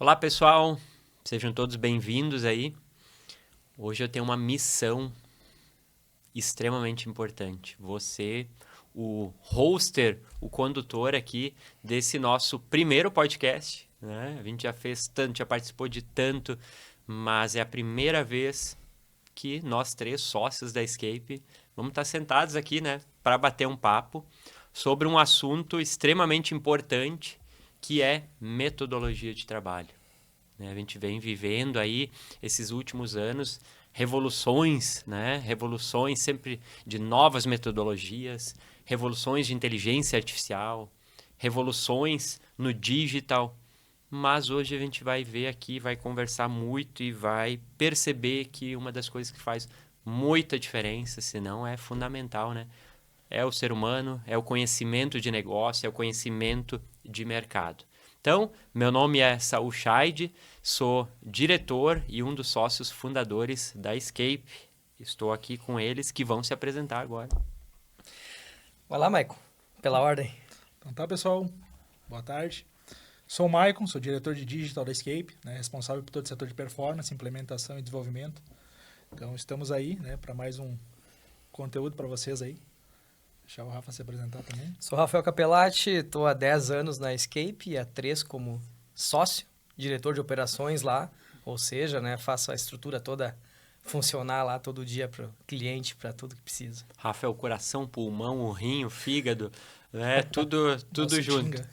Olá, pessoal. Sejam todos bem-vindos aí. Hoje eu tenho uma missão extremamente importante. Você, o hoster, o condutor aqui desse nosso primeiro podcast, né? A gente já fez tanto, já participou de tanto, mas é a primeira vez que nós três sócios da Escape vamos estar sentados aqui, né, para bater um papo sobre um assunto extremamente importante, que é metodologia de trabalho. A gente vem vivendo aí esses últimos anos revoluções, né? Revoluções sempre de novas metodologias, revoluções de inteligência artificial, revoluções no digital. Mas hoje a gente vai ver aqui, vai conversar muito e vai perceber que uma das coisas que faz muita diferença, se não é fundamental, né? É o ser humano, é o conhecimento de negócio, é o conhecimento de mercado. Então, meu nome é Saul Scheid, sou diretor e um dos sócios fundadores da Escape. Estou aqui com eles que vão se apresentar agora. Vai lá, Maicon, pela ordem. Então tá, pessoal. Boa tarde. Sou o Maicon, sou diretor de Digital da Escape, né, responsável por todo o setor de performance, implementação e desenvolvimento. Então estamos aí, né, para mais um conteúdo para vocês aí. Deixar o Rafa se apresentar também. Sou Rafael Capelatti, estou há 10 anos na Escape e há 3 como sócio, diretor de operações lá, ou seja, né, faço a estrutura toda funcionar lá todo dia para o cliente, para tudo que precisa. Rafa é o coração, pulmão, o rim, o fígado, né? Tudo junto. Tinga.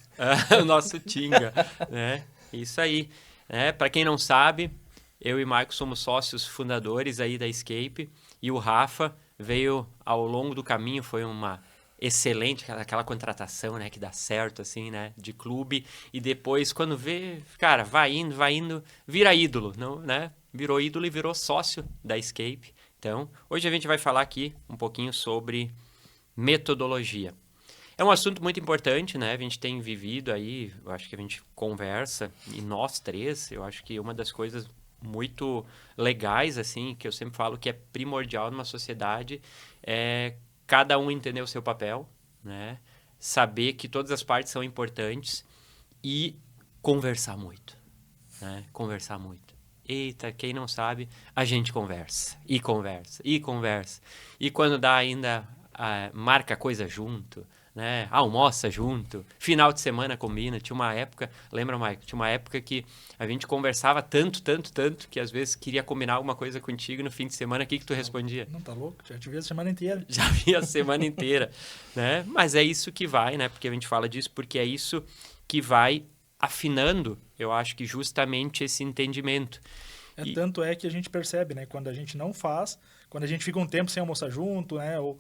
O nosso Tinga, né? Isso aí. Para quem não sabe, eu e Marco somos sócios fundadores aí da Escape e o Rafa veio ao longo do caminho, foi uma excelente, aquela contratação, né, que dá certo, assim, né, de clube, e depois, quando vê, cara, vai indo, vira ídolo, não, né, virou ídolo e virou sócio da Escape. Então, hoje a gente vai falar aqui um pouquinho sobre metodologia. É um assunto muito importante, né? A gente tem vivido aí, eu acho que a gente conversa, e nós três, eu acho que uma das coisas muito legais, assim, que eu sempre falo que é primordial numa sociedade, é cada um entender o seu papel, né? Saber que todas as partes são importantes e conversar muito, né? Conversar muito. Eita, quem não sabe, a gente conversa, e conversa, e conversa. E quando dá ainda, marca coisa junto, né? Almoça junto, final de semana combina. Tinha uma época, lembra, Mike? Tinha uma época que a gente conversava tanto, que às vezes queria combinar alguma coisa contigo no fim de semana. O que tu respondia? Não, tá louco? Já te vi a semana inteira. Já vi a semana inteira, né? Mas é isso que vai, né? Porque a gente fala disso, porque é isso que vai afinando, eu acho que justamente esse entendimento. Tanto é que a gente percebe, né, quando a gente não faz, quando a gente fica um tempo sem almoçar junto, né, ou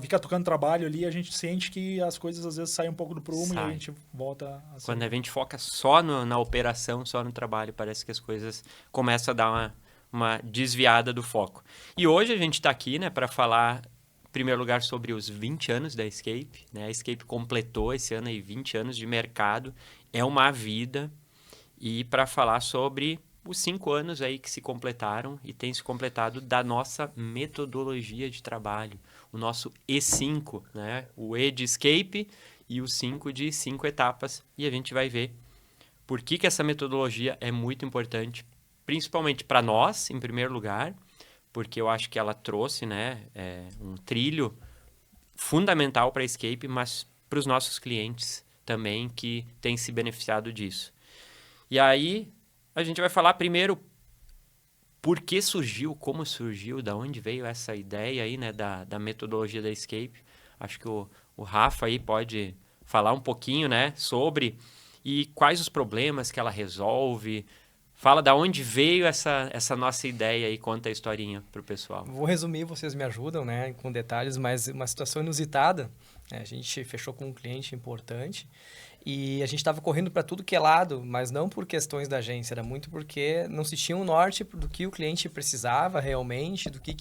fica tocando trabalho ali, a gente sente que as coisas às vezes saem um pouco do prumo e a gente volta a ser... Quando a gente foca só na operação, só no trabalho, parece que as coisas começam a dar uma desviada do foco. E hoje a gente está aqui, né, para falar, em primeiro lugar, sobre os 20 anos da Escape, né? A Escape completou esse ano aí 20 anos de mercado, é uma vida, e para falar sobre os 5 anos aí que se completaram e tem se completado da nossa metodologia de trabalho, o nosso E5, né? O E de Escape e o 5 de 5 etapas. E a gente vai ver por que essa metodologia é muito importante, principalmente para nós, em primeiro lugar, porque eu acho que ela trouxe, né, um trilho fundamental para a Escape, mas para os nossos clientes também que têm se beneficiado disso. E aí a gente vai falar primeiro por que surgiu, como surgiu, da onde veio essa ideia aí, né, da metodologia da Escape. Acho que o Rafa aí pode falar um pouquinho, né, sobre e quais os problemas que ela resolve. Fala da onde veio essa nossa ideia e conta a historinha pro pessoal. Vou resumir, vocês me ajudam, né, com detalhes, mas uma situação inusitada. A gente fechou com um cliente importante e a gente estava correndo para tudo que é lado, mas não por questões da agência, era muito porque não se tinha um norte do que o cliente precisava realmente, do que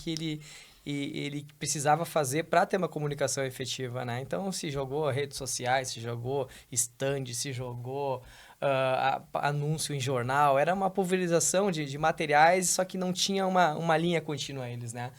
ele precisava fazer para ter uma comunicação efetiva, né? Então, se jogou redes sociais, se jogou stand, se jogou anúncio em jornal, era uma pulverização de materiais, só que não tinha uma linha contínua a eles, né?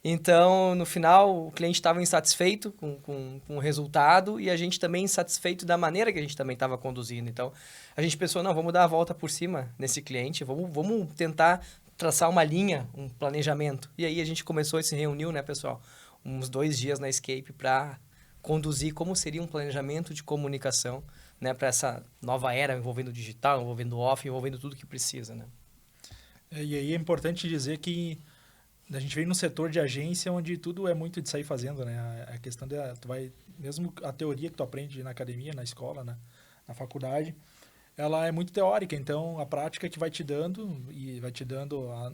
Então, no final, o cliente estava insatisfeito com o resultado e a gente também insatisfeito da maneira que a gente também estava conduzindo. Então, a gente pensou, não, vamos dar a volta por cima nesse cliente, vamos tentar traçar uma linha, um planejamento. E aí a gente começou e se reuniu, né, pessoal? Uns 2 dias na Escape para conduzir como seria um planejamento de comunicação, né, para essa nova era envolvendo o digital, envolvendo o off, envolvendo tudo que precisa, né? E aí é importante dizer que a gente vem num setor de agência onde tudo é muito de sair fazendo, né? A questão tu vai, mesmo a teoria que tu aprende na academia, na escola, na faculdade, ela é muito teórica, então a prática que vai te dando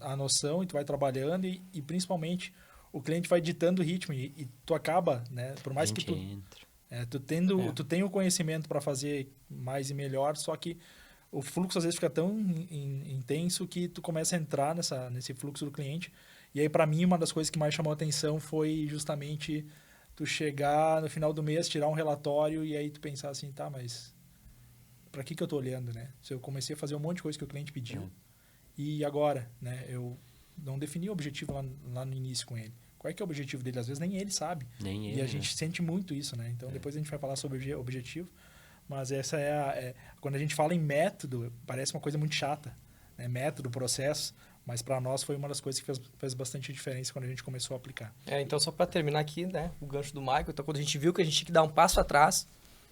a noção e tu vai trabalhando e principalmente o cliente vai ditando o ritmo e tu acaba, né? Por mais que tu tem o conhecimento para fazer mais e melhor, só que o fluxo às vezes fica tão intenso que tu começa a entrar nesse fluxo do cliente. E aí, para mim, uma das coisas que mais chamou a atenção foi justamente tu chegar no final do mês, tirar um relatório e aí tu pensar assim, tá, mas para que eu tô olhando, né? Se eu comecei a fazer um monte de coisa que o cliente pediu e agora, né? Eu não defini o objetivo lá no início com ele. Qual é que é o objetivo dele? Às vezes nem ele sabe. Nem ele, e a gente sente muito isso, né? Então, depois a gente vai falar sobre objetivo. Mas essa quando a gente fala em método, parece uma coisa muito chata, né? Método, processo, mas para nós foi uma das coisas que fez bastante diferença quando a gente começou a aplicar. Então, só para terminar aqui, né, o gancho do Michael, então quando a gente viu que a gente tinha que dar um passo atrás,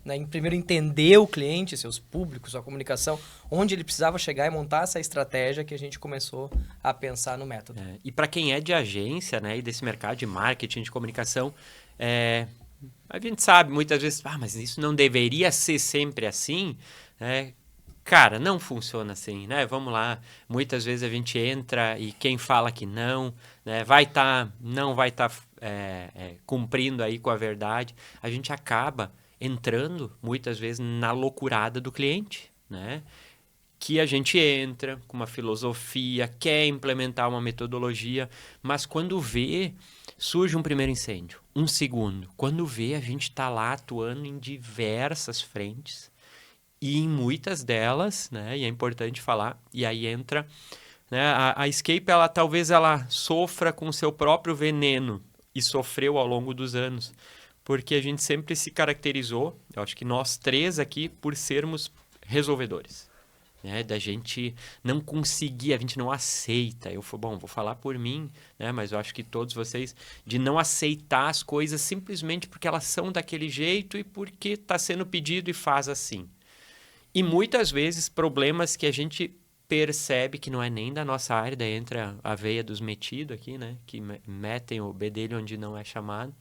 né, primeiro entender o cliente, seus públicos, sua comunicação, onde ele precisava chegar e montar essa estratégia que a gente começou a pensar no método. E para quem é de agência, né, e desse mercado de marketing, de comunicação, a gente sabe muitas vezes, mas isso não deveria ser sempre assim, né? Cara, não funciona assim, né? Vamos lá, muitas vezes a gente entra e quem fala que não, né, não vai estar cumprindo aí com a verdade, a gente acaba entrando muitas vezes na loucurada do cliente, né? Que a gente entra com uma filosofia, quer implementar uma metodologia, mas quando vê, surge um primeiro incêndio, um segundo. Quando vê, a gente está lá atuando em diversas frentes e em muitas delas, né? E é importante falar, e aí entra, né? A Escape, talvez ela sofra com o seu próprio veneno e sofreu ao longo dos anos, porque a gente sempre se caracterizou, eu acho que nós 3 aqui, por sermos resolvedores. Né, da gente não conseguir, a gente não aceita. Vou falar por mim, né, mas eu acho que todos vocês, de não aceitar as coisas simplesmente porque elas são daquele jeito e porque está sendo pedido e faz assim. E muitas vezes problemas que a gente percebe que não é nem da nossa área, daí entra a veia dos metidos aqui, né, que metem o bedelho onde não é chamado,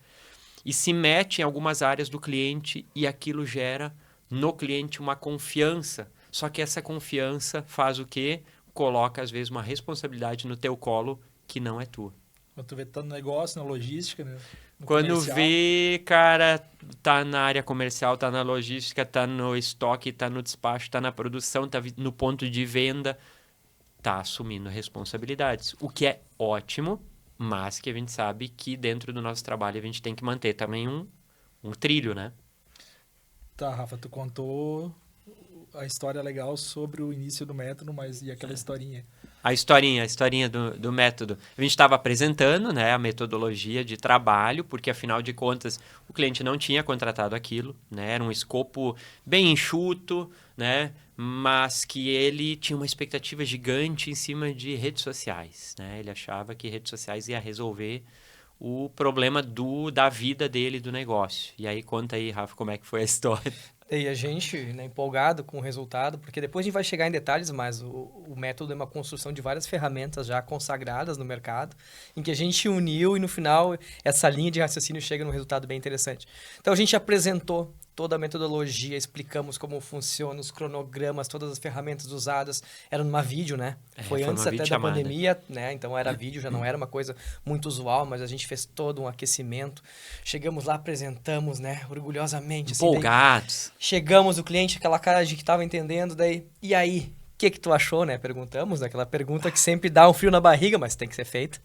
e se mete em algumas áreas do cliente e aquilo gera no cliente uma confiança. Só que essa confiança faz o quê? Coloca, às vezes, uma responsabilidade no teu colo que não é tua. Quando tu vê, tá no negócio, na logística, né? Quando comercial. vê, cara, tá na área comercial, tá na logística, tá no estoque, tá no despacho, tá na produção, tá no ponto de venda, tá assumindo responsabilidades. O que é ótimo, mas que a gente sabe que dentro do nosso trabalho a gente tem que manter também um trilho, né? Tá, Rafa, tu contou a história legal sobre o início do método, mas e aquela historinha? A historinha do método. A gente estava apresentando, né, a metodologia de trabalho, porque afinal de contas o cliente não tinha contratado aquilo, né, era um escopo bem enxuto, né, mas que ele tinha uma expectativa gigante em cima de redes sociais. Né, ele achava que redes sociais ia resolver o problema da vida dele, do negócio. E aí conta aí, Rafa, como é que foi a história. E a gente, né, empolgado com o resultado, porque depois a gente vai chegar em detalhes, mas o método é uma construção de várias ferramentas já consagradas no mercado, em que a gente uniu e no final essa linha de raciocínio chega num resultado bem interessante. Então a gente apresentou toda a metodologia, explicamos como funciona, os cronogramas, todas as ferramentas usadas. Era numa vídeo, né? Foi antes até da pandemia, né? Então era vídeo, já não era uma coisa muito usual, mas a gente fez todo um aquecimento. Chegamos lá, apresentamos, né? Orgulhosamente. Empolgados. Assim, chegamos, o cliente, aquela cara de que estava entendendo, daí, e aí? O que tu achou, né? Perguntamos, aquela pergunta que sempre dá um frio na barriga, mas tem que ser feita.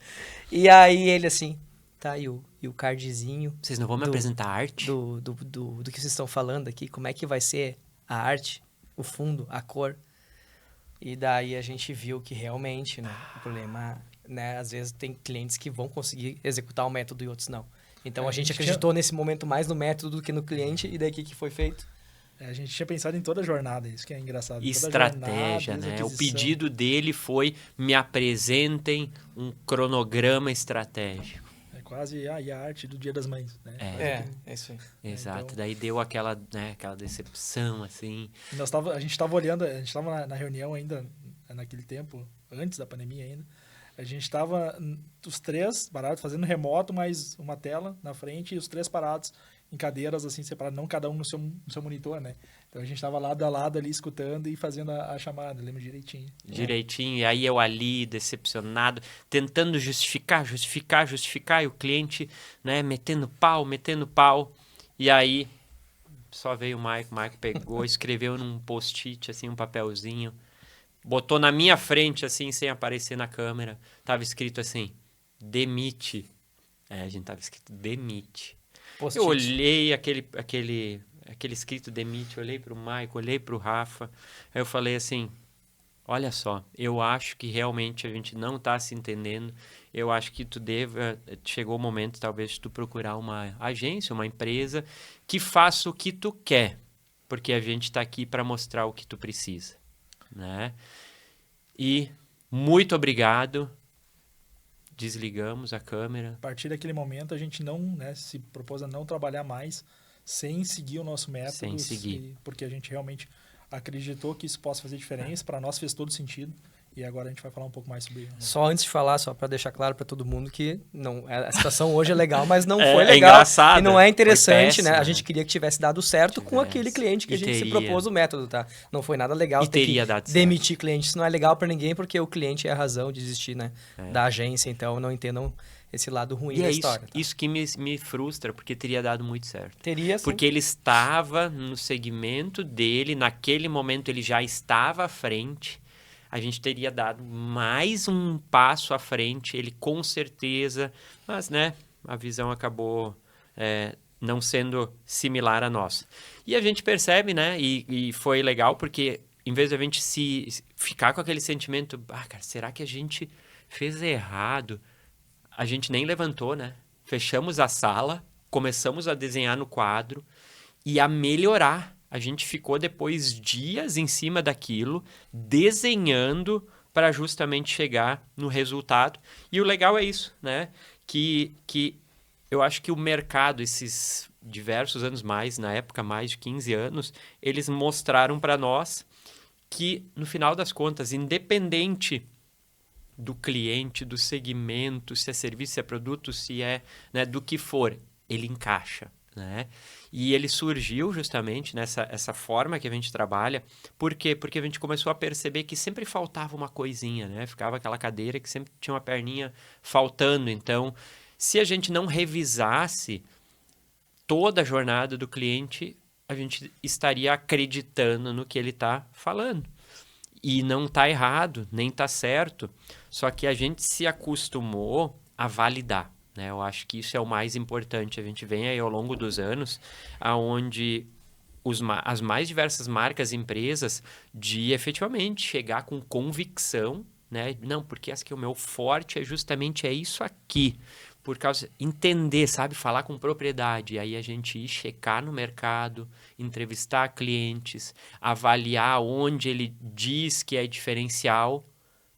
E aí ele assim, tá, e o cardzinho... Vocês não vão me apresentar a arte? Do que vocês estão falando aqui, como é que vai ser a arte, o fundo, a cor. E daí a gente viu que realmente, né, o problema né, às vezes tem clientes que vão conseguir executar o método e outros não. Então, a gente a gente acreditou nesse momento mais no método do que no cliente, e daí o que foi feito? A gente tinha pensado em toda a jornada, isso que é engraçado. Estratégia, toda jornada, né? O pedido dele foi: me apresentem um cronograma estratégico. É quase a arte do Dia das Mães, né? É isso aí. Exato. Então, Daí deu aquela decepção, assim. a gente estava olhando, a gente estava na reunião ainda, naquele tempo, antes da pandemia ainda. A gente estava, os 3 parados, fazendo remoto, mas uma tela na frente, e os 3 parados em cadeiras, assim, separadas, não cada um no seu monitor, né? Então, a gente estava lado a lado ali, escutando e fazendo a chamada, lembro direitinho. Direitinho. E aí eu ali, decepcionado, tentando justificar, e o cliente, né, metendo pau. E aí, só veio o Maico pegou, escreveu num post-it, assim, um papelzinho, botou na minha frente, assim, sem aparecer na câmera. Tava escrito assim: demite. A gente tava escrito demite. Eu olhei aquele escrito demite, olhei pro Maico, olhei pro Rafa. Aí eu falei assim: olha só, eu acho que realmente a gente não tá se entendendo. Eu acho que chegou o momento, talvez, de tu procurar uma agência, uma empresa que faça o que tu quer. Porque a gente tá aqui para mostrar o que tu precisa, né? E muito obrigado. Desligamos a câmera. A partir daquele momento, a gente não, né, se propôs a não trabalhar mais sem seguir o nosso método. Sem seguir. Porque a gente realmente acreditou que isso possa fazer diferença. Para nós fez todo sentido. E agora a gente vai falar um pouco mais sobre isso. Só antes de falar, só para deixar claro para todo mundo que não, a situação hoje é legal, mas não foi legal. É engraçado. E não é interessante, péssimo, né? A gente queria que tivesse dado certo com aquele cliente que a gente se propôs o método, tá? Não foi nada legal. E teria dado certo. Demitir cliente, isso não é legal para ninguém, porque o cliente é a razão de existir, né? Da agência, então não entendam esse lado ruim da história. Tá? Isso que me frustra, porque teria dado muito certo. Teria sim. Porque ele estava no segmento dele, naquele momento ele já estava à frente. A gente teria dado mais um passo à frente, ele com certeza, mas, né, a visão acabou não sendo similar à nossa. E a gente percebe, né, e foi legal, porque em vez de a gente ficar com aquele sentimento, cara, será que a gente fez errado? A gente nem levantou, né? Fechamos a sala, começamos a desenhar no quadro e a melhorar. A gente ficou depois dias em cima daquilo, desenhando para justamente chegar no resultado. E o legal é isso, né? Que eu acho que o mercado, esses diversos anos mais, na época mais de 15 anos, eles mostraram para nós que, no final das contas, independente do cliente, do segmento, se é serviço, se é produto, se é, né, do que for, ele encaixa, né? E ele surgiu justamente essa forma que a gente trabalha. Por quê? Porque a gente começou a perceber que sempre faltava uma coisinha, né? Ficava aquela cadeira que sempre tinha uma perninha faltando. Então, se a gente não revisasse toda a jornada do cliente, a gente estaria acreditando no que ele está falando. E não está errado, nem está certo. Só que a gente se acostumou a validar. Eu acho que isso é o mais importante. A gente vem aí ao longo dos anos, aonde as mais diversas marcas e empresas de efetivamente chegar com convicção, né? Não, porque essa que é o meu forte é justamente isso aqui. Por causa, entender, sabe? Falar com propriedade. Aí a gente ir checar no mercado, entrevistar clientes, avaliar onde ele diz que é diferencial,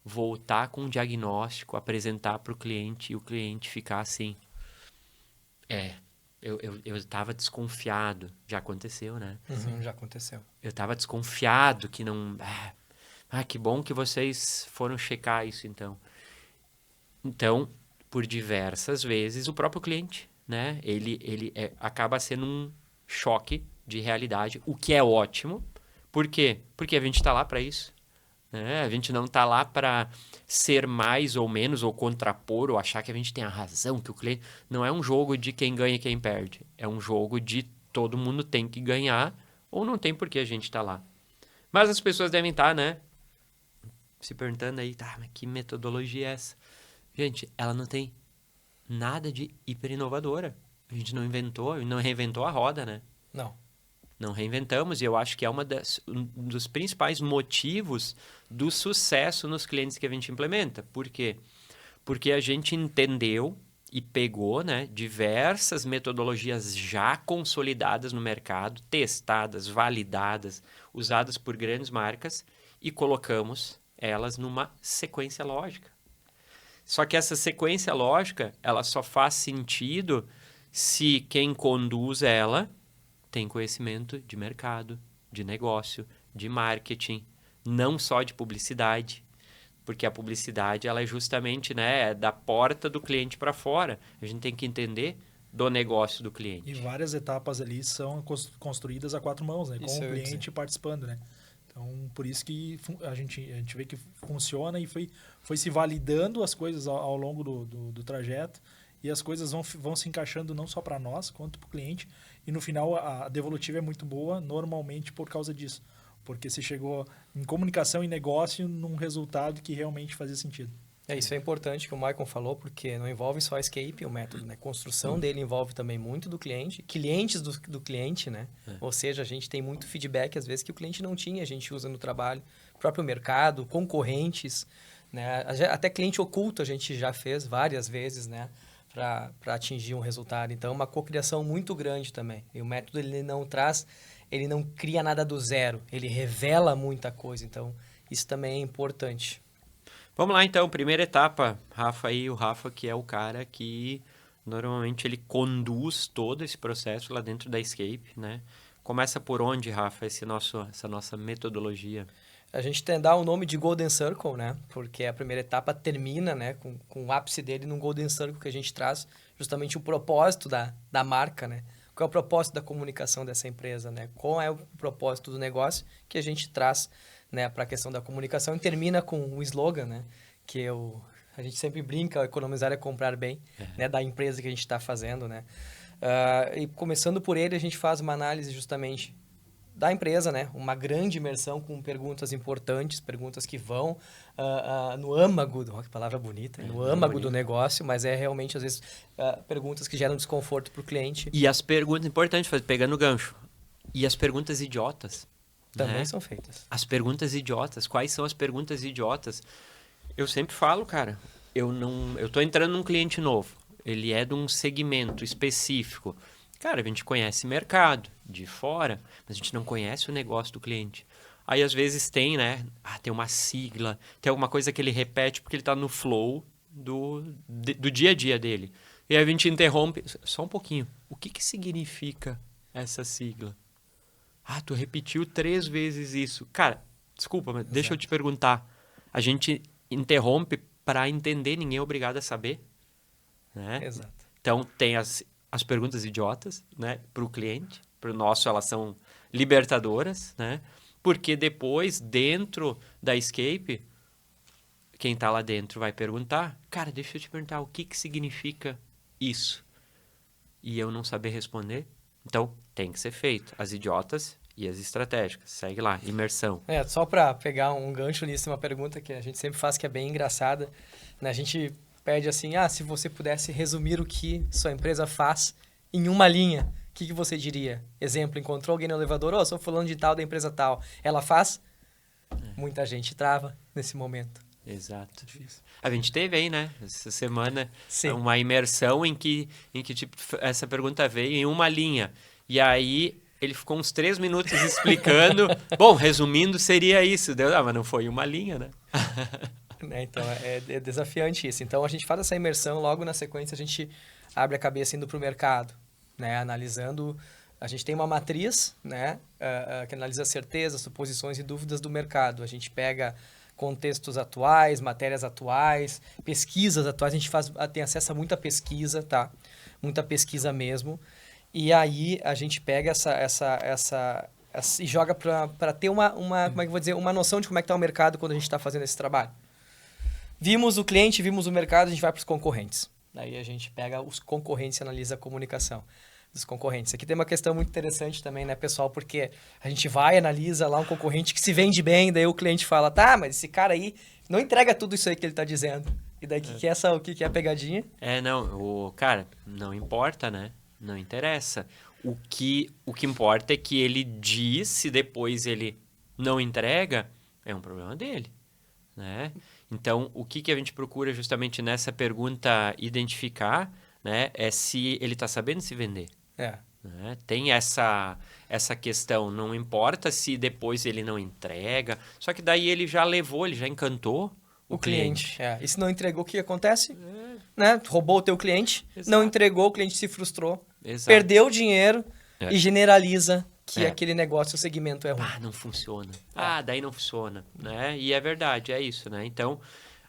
voltar com um diagnóstico, apresentar para o cliente e o cliente ficar assim. Eu estava desconfiado. Já aconteceu, né? Uhum, já aconteceu. Eu estava desconfiado que não... que bom que vocês foram checar isso, então. Então, por diversas vezes, o próprio cliente, né? Ele acaba sendo um choque de realidade, o que é ótimo. Por quê? Porque a gente está lá para isso. A gente não está lá para ser mais ou menos, ou contrapor, ou achar que a gente tem a razão, que o cliente... Não é um jogo de quem ganha e quem perde. É um jogo de todo mundo tem que ganhar, ou não tem por que a gente está lá. Mas as pessoas devem estar, né? Se perguntando aí, mas que metodologia é essa? Gente, ela não tem nada de hiper inovadora. A gente não reinventou a roda, né? Não reinventamos, e eu acho que é um dos principais motivos do sucesso nos clientes que a gente implementa. Por quê? Porque a gente entendeu e pegou, né, diversas metodologias já consolidadas no mercado, testadas, validadas, usadas por grandes marcas e colocamos elas numa sequência lógica. Só que essa sequência lógica, ela só faz sentido se quem conduz ela tem conhecimento de mercado, de negócio, de marketing, não só de publicidade. Porque a publicidade, ela é justamente, né, da porta do cliente para fora. A gente tem que entender do negócio do cliente. E várias etapas ali são construídas a 4 mãos, né? Com Isso o eu ia cliente dizer. participando, né? Então, por isso que a gente vê que funciona e foi se validando as coisas ao longo do trajeto e as coisas vão se encaixando não só para nós, quanto para o cliente. E no final, a devolutiva é muito boa, normalmente por causa disso. Porque se chegou em comunicação e negócio num resultado que realmente fazia sentido. Isso é importante que o Maicon falou, porque não envolve só a escape, o método, né? Construção dele envolve também muito do cliente, clientes do cliente, né? Ou seja, a gente tem muito feedback, às vezes, que o cliente não tinha, a gente usa no trabalho, próprio mercado, concorrentes, né? Até cliente oculto a gente já fez várias vezes, né? Para atingir um resultado. Então, é uma cocriação muito grande também. E o método, ele não cria nada do zero, ele revela muita coisa. Então, isso também é importante. Vamos lá, então. Primeira etapa, Rafa aí. O Rafa, que é o cara que normalmente ele conduz todo esse processo lá dentro da Escape, né? Começa por onde, Rafa, essa nossa metodologia? A gente dá o nome de Golden Circle, né? Porque a primeira etapa termina, né, com o ápice dele num Golden Circle que a gente traz justamente o propósito da marca, né? Qual é o propósito da comunicação dessa empresa, né? Qual é o propósito do negócio que a gente traz, né, para a questão da comunicação e termina com um slogan, né? Que a gente sempre brinca, economizar é comprar bem, né? Da empresa que a gente está fazendo, né? E começando por ele, a gente faz uma análise justamente da empresa, né? Uma grande imersão com perguntas importantes, perguntas que vão no âmago, que palavra bonita, no âmago do negócio, mas é realmente, às vezes, perguntas que geram desconforto para o cliente. E as perguntas, importante, pegando o gancho, e as perguntas idiotas. Também né? são feitas. As perguntas idiotas. Quais são as perguntas idiotas? Eu sempre falo, cara, eu tô entrando num cliente novo. Ele é de um segmento específico. Cara, a gente conhece mercado de fora, mas a gente não conhece o negócio do cliente. Aí, às vezes, tem, né? Tem uma sigla, tem alguma coisa que ele repete porque ele está no flow do dia a dia dele. E aí a gente interrompe. Só um pouquinho. O que significa essa sigla? Tu repetiu 3 vezes isso. Cara, desculpa, mas deixa eu te perguntar. A gente interrompe para entender, ninguém é obrigado a saber. Né? Exato. Então, tem as perguntas idiotas, né? Para o cliente. Para o nosso, elas são libertadoras, né? Porque depois, dentro da Escape, quem está lá dentro vai perguntar, cara, deixa eu te perguntar, o que significa isso? E eu não saber responder. Então, tem que ser feito. As idiotas e as estratégicas. Segue lá, imersão. Só para pegar um gancho nisso, uma pergunta que a gente sempre faz que é bem engraçada. Né? A gente pede assim, se você pudesse resumir o que sua empresa faz em uma linha, o que você diria? Exemplo, encontrou alguém no elevador, sou fulano de tal da empresa tal. Ela faz? Muita gente trava nesse momento. Exato. A gente teve aí, né, essa semana, Sim. uma imersão em que tipo, essa pergunta veio em uma linha. E aí ele ficou uns 3 minutos explicando. Bom, resumindo, seria isso. Mas não foi uma linha, né? Então, é desafiante isso. Então, a gente faz essa imersão, logo na sequência a gente abre a cabeça indo para o mercado, né? Analisando... A gente tem uma matriz, né? Que analisa certezas, suposições e dúvidas do mercado. A gente pega contextos atuais, matérias atuais, pesquisas atuais. A gente tem acesso a muita pesquisa, tá? Muita pesquisa mesmo. E aí a gente pega essa e joga para ter uma como é que eu vou dizer, uma noção de como é que está o mercado quando a gente está fazendo esse trabalho. Vimos o cliente, vimos o mercado, a gente vai para os concorrentes. Daí a gente pega os concorrentes e analisa a comunicação dos concorrentes. Aqui tem uma questão muito interessante também, né, pessoal? Porque a gente vai, analisa lá um concorrente que se vende bem, daí o cliente fala, mas esse cara aí não entrega tudo isso aí que ele está dizendo. E daí o que é a pegadinha? Cara, não importa, né? Não interessa. O que importa é que ele diz, se depois ele não entrega, é um problema dele, né? Então, o que a gente procura justamente nessa pergunta identificar, né, é se ele está sabendo se vender. Né? Tem essa questão, não importa se depois ele não entrega, só que daí ele já levou, ele já encantou o cliente. E se não entregou, o que acontece? Né? Roubou o teu cliente, não entregou, o cliente se frustrou, perdeu o dinheiro e generaliza que aquele negócio, o segmento é ruim. Não funciona. Daí não funciona. Né? E é verdade, é isso. Né? Então,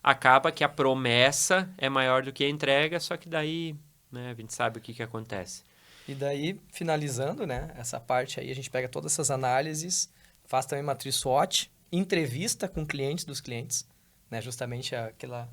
acaba que a promessa é maior do que a entrega, só que daí, né, a gente sabe o que acontece. E daí, finalizando, né, essa parte aí, a gente pega todas essas análises, faz também matriz SWOT, entrevista com clientes dos clientes, né, justamente aquele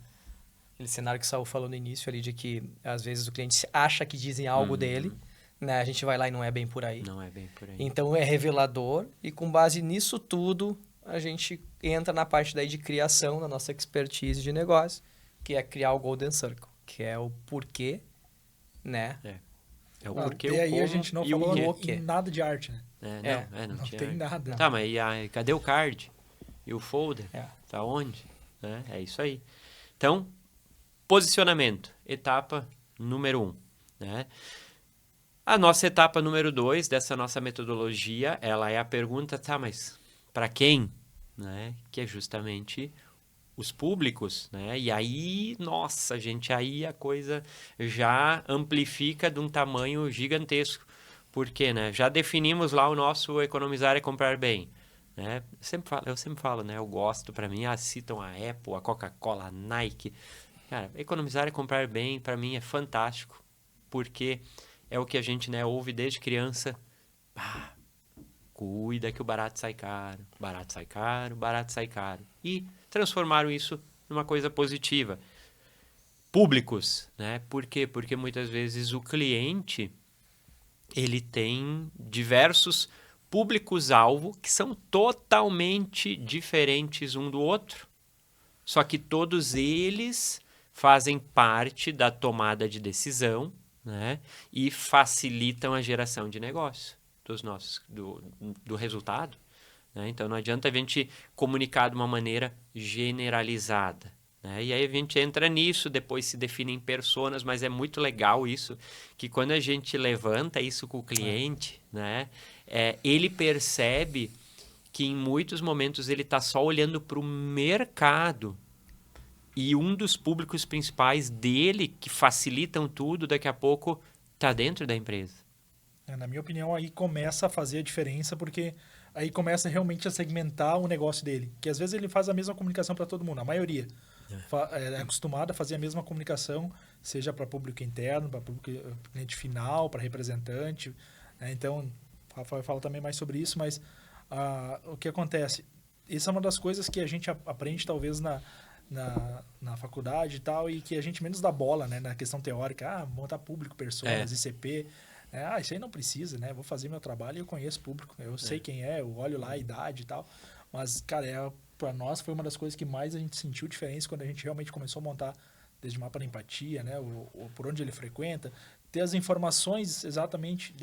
cenário que o Saul falou no início ali, de que às vezes o cliente acha que dizem algo dele, né, a gente vai lá e não é bem por aí. Não é bem por aí. Então, é revelador e com base nisso tudo, a gente entra na parte daí de criação, na nossa expertise de negócio, que é criar o Golden Circle, que é o porquê, né? É o porquê, e aí a gente não falou nada de arte, né? Não tem tinha nada. Tá, mas cadê o card? E o folder? Tá onde? É isso aí. Então, posicionamento. Etapa número 1. Né? A nossa etapa número 2 dessa nossa metodologia, ela é a pergunta, tá, mas para quem? Né? Que é justamente os públicos, né? E aí, nossa, gente, aí a coisa já amplifica de um tamanho gigantesco. Por quê, né? Já definimos lá o nosso economizar é comprar bem. Né? Eu sempre falo, né? Eu gosto, para mim, citam a Apple, a Coca-Cola, a Nike. Cara, economizar é comprar bem, para mim é fantástico. Porque é o que a gente, né, ouve desde criança. Cuida que o barato sai caro, barato sai caro, barato sai caro. E transformaram isso numa coisa positiva. Públicos, né? Por quê? Porque muitas vezes o cliente, ele tem diversos públicos-alvo que são totalmente diferentes um do outro. Só que todos eles fazem parte da tomada de decisão, né? E facilitam a geração de negócio do resultado. Né? Então, não adianta a gente comunicar de uma maneira generalizada. Né? E aí a gente entra nisso, depois se define em personas, mas é muito legal isso, que quando a gente levanta isso com o cliente, né? Ele percebe que em muitos momentos ele está só olhando para o mercado e um dos públicos principais dele, que facilitam tudo, daqui a pouco está dentro da empresa. Na minha opinião, aí começa a fazer a diferença, porque aí começa realmente a segmentar o negócio dele. Que às vezes ele faz a mesma comunicação para todo mundo, a maioria. É acostumado a fazer a mesma comunicação, seja para público interno, para público cliente final, para representante. Né? Então, o Rafael fala também mais sobre isso, mas o que acontece? Isso é uma das coisas que a gente aprende talvez na faculdade e tal, e que a gente menos dá bola, né? Na questão teórica, montar público, personas, ICP... isso aí não precisa, né? Vou fazer meu trabalho e eu conheço o público. Eu sei quem é, eu olho lá a idade e tal. Mas, cara, para nós foi uma das coisas que mais a gente sentiu diferença quando a gente realmente começou a montar desde o mapa da empatia, né? Por onde ele frequenta. Ter as informações exatamente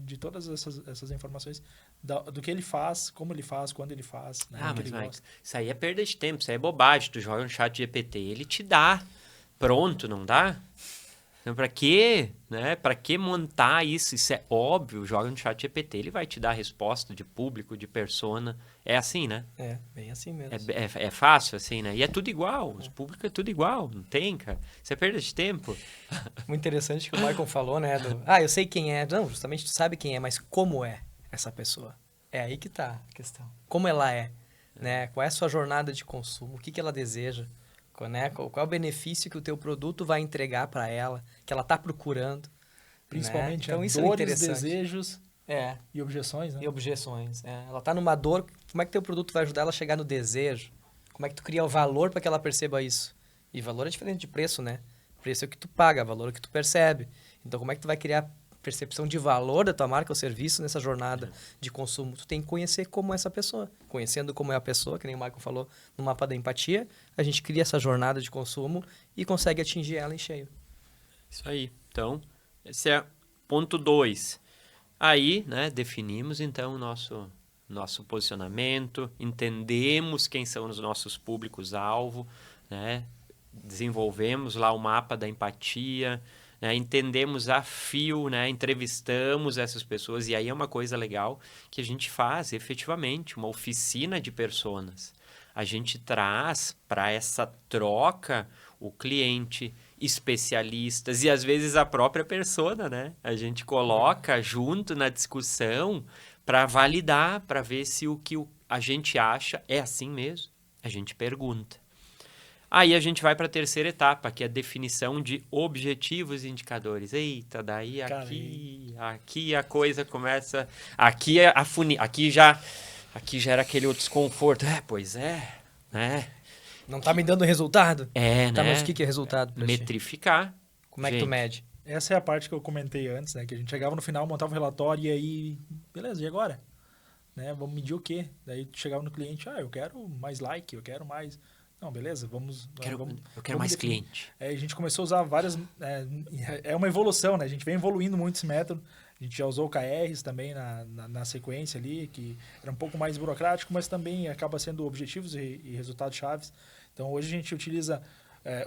de todas essas informações do que ele faz, como ele faz, quando ele faz. Né? Mas, Mike, isso aí é perda de tempo, isso aí é bobagem. Tu joga no chat GPT, ele te dá pronto, não dá? Então, para quê? Né? Para que montar isso? Isso é óbvio. Joga no chat GPT, ele vai te dar a resposta de público, de persona. É assim, né? Bem assim mesmo. É fácil assim, né? E é tudo igual. Os públicos é tudo igual. Não tem, cara. Isso é perda de tempo. Muito interessante que o Michael falou, né? Eu sei quem é. Não, justamente tu sabe quem é, mas como é essa pessoa? É aí que tá a questão. Como ela é, né? Qual é a sua jornada de consumo? O que ela deseja? Né? Qual é o benefício que o teu produto vai entregar para ela, que ela está procurando. Principalmente, né? Então, isso dores, é interessante. desejos e objeções. Né? E objeções. Ela está numa dor, como é que teu produto vai ajudar ela a chegar no desejo? Como é que tu cria o valor para que ela perceba isso? E valor é diferente de preço, né? Preço é o que tu paga, valor é o que tu percebe. Então, como é que tu vai criar percepção de valor da tua marca ou serviço nessa jornada de consumo? Tu tem que conhecer como é essa pessoa. Conhecendo como é a pessoa, que nem o Michael falou no mapa da empatia, a gente cria essa jornada de consumo e consegue atingir ela em cheio. Isso aí. Então, esse é ponto 2. Aí, né, definimos então o nosso posicionamento, entendemos quem são os nossos públicos-alvo, né? Desenvolvemos lá o mapa da empatia, né? Entendemos a fio, né? Entrevistamos essas pessoas, e aí é uma coisa legal que a gente faz efetivamente, uma oficina de personas. A gente traz para essa troca o cliente, especialistas e às vezes a própria persona, né? A gente coloca junto na discussão para validar, para ver se o que a gente acha é assim mesmo. A gente pergunta. Aí a gente vai para a terceira etapa, que é a definição de objetivos e indicadores. Eita, daí aqui a coisa começa... Aqui já era aquele desconforto. Pois é, né? Não tá me dando resultado? Tá, né? mas o que é resultado pra ti? Metrificar. Como é que tu mede? Essa é a parte que eu comentei antes, né? Que a gente chegava no final, montava um relatório e aí... Beleza, e agora? Né? Vamos medir o quê? Daí tu chegava no cliente, eu quero mais like, eu quero mais... Não, beleza, eu quero mais cliente. A gente começou a usar várias... É uma evolução, né? A gente vem evoluindo muito esse método. A gente já usou KRs também na sequência ali, que era um pouco mais burocrático, mas também acaba sendo objetivos e resultados chaves. Então, hoje a gente utiliza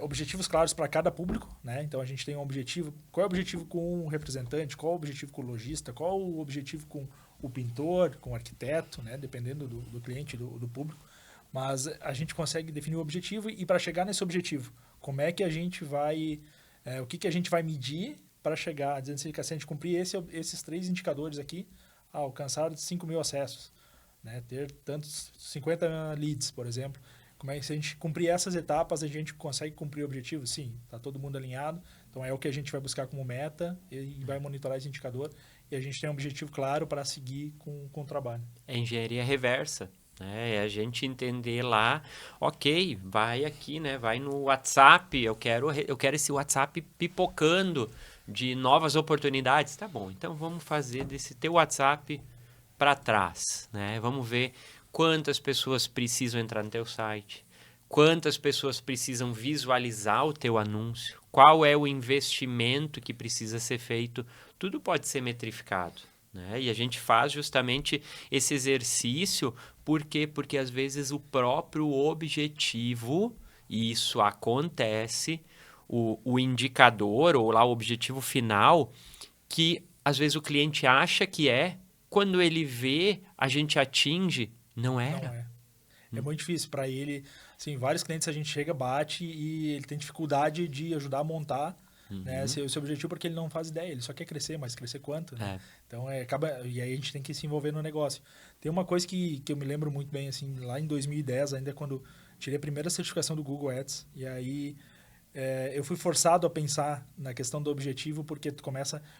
objetivos claros para cada público, né? Então, a gente tem um objetivo. Qual é o objetivo com o representante? Qual é o objetivo com o lojista? Qual é o objetivo com o pintor, com o arquiteto, né? Dependendo do cliente, do público. Mas a gente consegue definir o objetivo e para chegar nesse objetivo, como é que a gente vai... o que a gente vai medir para chegar, dizendo assim, que se a gente cumprir esses 3 indicadores aqui, alcançar 5.000 acessos, né? Ter tantos 50 leads, por exemplo. Como é que se a gente cumprir essas etapas, a gente consegue cumprir o objetivo? Sim, está todo mundo alinhado. Então, é o que a gente vai buscar como meta e vai monitorar esse indicador. E a gente tem um objetivo claro para seguir com o trabalho. É engenharia reversa. É a gente entender lá, ok, vai aqui, né? Vai no WhatsApp, eu quero esse WhatsApp pipocando de novas oportunidades. Tá bom, então vamos fazer desse teu WhatsApp para trás, né? Vamos ver quantas pessoas precisam entrar no teu site, quantas pessoas precisam visualizar o teu anúncio, qual é o investimento que precisa ser feito. Tudo pode ser metrificado, né? E a gente faz justamente esse exercício, por quê? Porque às vezes o próprio objetivo, e isso acontece, o indicador ou lá o objetivo final, que às vezes o cliente acha que quando ele vê, a gente atinge, não era. Não é. É muito difícil para ele. Assim, vários clientes a gente chega, bate e ele tem dificuldade de ajudar a montar né, esse objetivo porque ele não faz ideia, ele só quer crescer, mas crescer quanto? Né? Então, e aí a gente tem que se envolver no negócio. Tem uma coisa que eu me lembro muito bem, assim, lá em 2010, ainda quando tirei a primeira certificação do Google Ads, e aí eu fui forçado a pensar na questão do objetivo, porque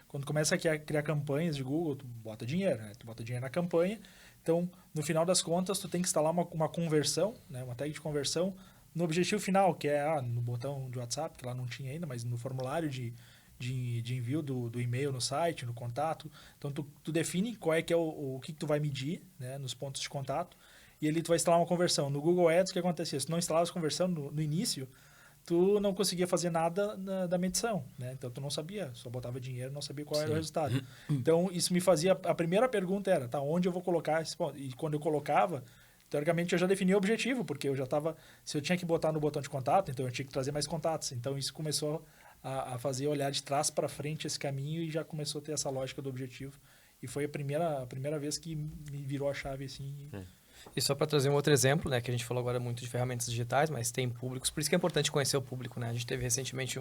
quando começa a criar campanhas de Google, tu bota dinheiro, né? Tu bota dinheiro na campanha, então, no final das contas, tu tem que instalar uma conversão, né? Uma tag de conversão, no objetivo final, que é no botão de WhatsApp, que lá não tinha ainda, mas no formulário de envio do e-mail no site, no contato. Então, tu define qual é que é o que tu vai medir, né, nos pontos de contato, e ali tu vai instalar uma conversão. No Google Ads, o que acontecia? Se tu não instalava a conversão no início, tu não conseguia fazer nada da medição, né? Então, tu não sabia, só botava dinheiro, não sabia qual era o resultado. Então, isso me fazia... A primeira pergunta era, onde eu vou colocar esse ponto? E quando eu colocava... Teoricamente, eu já defini o objetivo, porque eu já estava... Se eu tinha que botar no botão de contato, então eu tinha que trazer mais contatos. Então, isso começou a fazer olhar de trás para frente esse caminho e já começou a ter essa lógica do objetivo. E foi a primeira vez que me virou a chave, assim. E só para trazer um outro exemplo, né, que a gente falou agora muito de ferramentas digitais, mas tem públicos, por isso que é importante conhecer o público, né? A gente teve recentemente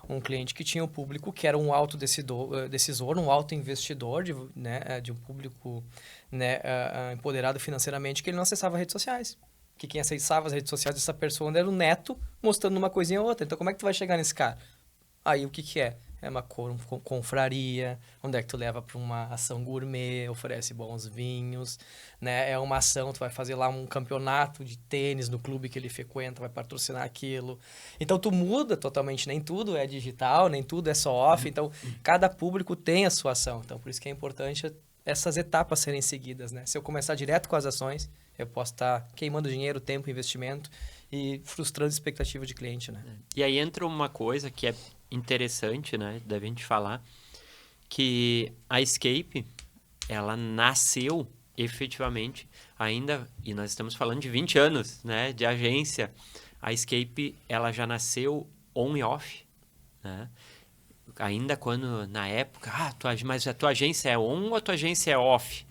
um cliente que tinha um público que era um autodecisor, um autoinvestidor de um público, né, empoderado financeiramente, que ele não acessava redes sociais. Que quem acessava as redes sociais dessa pessoa era o neto mostrando uma coisinha ou outra. Então, como é que tu vai chegar nesse cara? Aí, o que é? É uma confraria, onde é que tu leva para uma ação gourmet, oferece bons vinhos, né? É uma ação, tu vai fazer lá um campeonato de tênis no clube que ele frequenta, vai patrocinar aquilo. Então, tu muda totalmente, nem tudo é digital, nem tudo é só off, então, cada público tem a sua ação. Então, por isso que é importante essas etapas serem seguidas, né? Se eu começar direto com as ações, eu posso estar queimando dinheiro, tempo, investimento e frustrando a expectativa de cliente, né? E aí entra uma coisa que é interessante, né, da gente falar, que a Scape, ela nasceu efetivamente ainda, e nós estamos falando de 20 anos, né, de agência. A Escape, ela já nasceu on e off, né? Ainda quando, na época, mas a tua agência é on ou a tua agência é off?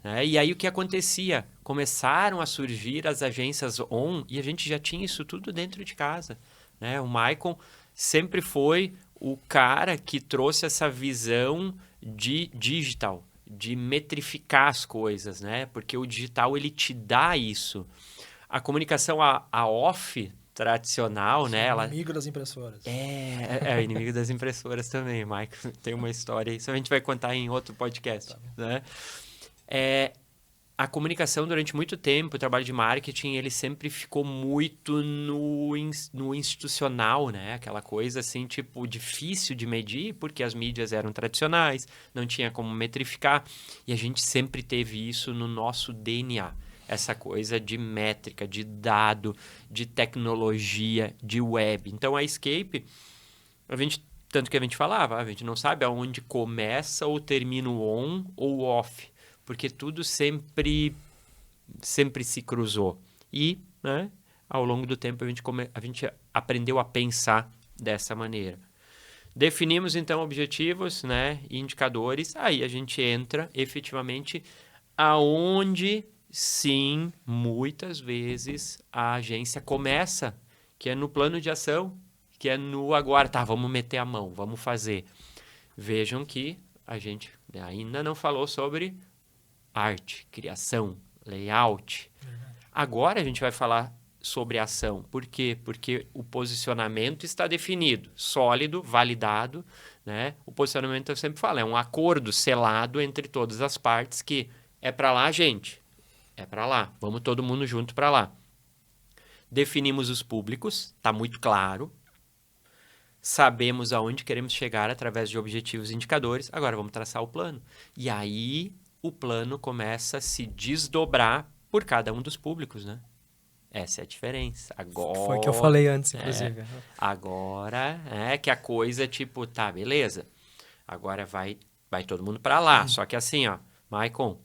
Né? E aí o que acontecia? Começaram a surgir as agências on e a gente já tinha isso tudo dentro de casa. Né? O Maicon sempre foi o cara que trouxe essa visão de digital, de metrificar as coisas, né? Porque o digital ele te dá isso. A comunicação a off tradicional, né? O inimigo das impressoras. É o inimigo das impressoras também, Michael. Tem uma história aí, isso a gente vai contar em outro podcast, né? A comunicação durante muito tempo, o trabalho de marketing, ele sempre ficou muito no institucional, né? Aquela coisa assim, tipo, difícil de medir, porque as mídias eram tradicionais, não tinha como metrificar, e a gente sempre teve isso no nosso DNA. Essa coisa de métrica, de dado, de tecnologia, de web. Então, a Escape, tanto que a gente falava, a gente não sabe aonde começa ou termina o on ou off, porque tudo sempre se cruzou. E, né, ao longo do tempo, a gente aprendeu a pensar dessa maneira. Definimos, então, objetivos, né, e indicadores. Aí a gente entra, efetivamente, aonde, sim, muitas vezes, a agência começa, que é no plano de ação, que é no agora. Tá, vamos meter a mão, vamos fazer. Vejam que a gente ainda não falou sobre arte, criação, layout. Agora a gente vai falar sobre ação. Por quê? Porque o posicionamento está definido, sólido, validado, né? O posicionamento, eu sempre falo, é um acordo selado entre todas as partes que é para lá, gente. É para lá. Vamos todo mundo junto para lá. Definimos os públicos, está muito claro. Sabemos aonde queremos chegar através de objetivos e indicadores. Agora vamos traçar o plano. E aí o plano começa a se desdobrar por cada um dos públicos, né? Essa é a diferença. Agora, foi o que eu falei antes, inclusive. Agora é que a coisa, tipo, tá, beleza. Agora vai todo mundo para lá. Só que assim, ó, Maicon,